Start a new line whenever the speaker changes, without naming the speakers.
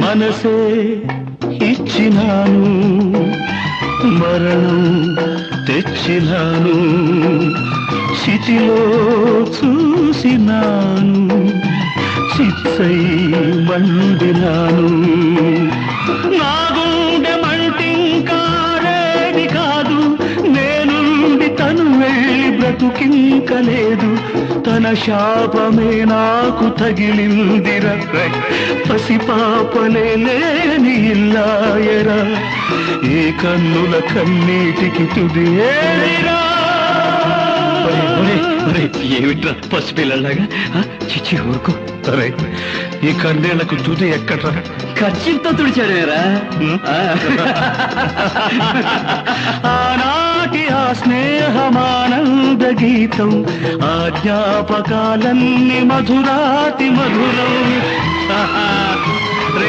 మనసే ఇచ్చినాను, మరణం తెచ్చినాను, చితిలో చూసినాను, చిత్తై మండినాను. నా గుండె మంటింకారేది కాదు, నేనుండి తను వెళ్ళి బ్రతుకింకలేదు. తన శాపమే నాకు తగిలిందిరా, పసిపాపలే లేని ఇల్లాయరా, ఏ కన్నుల కన్నీటికి తుది ఏదిరా.
ఏమిట్రా పసిపిల్లలాగా? చిచ్చి ఊరుకో.
అరే ఈ కన్నేళ్లకు తుది ఎక్కడ్రా?
ఖర్చుతో తుడిచాడేరా.
ఆనాటి ఆ స్నేహమానంద గీతం, ఆ జ్ఞాపకాలన్నీ మధురాతి మధురం.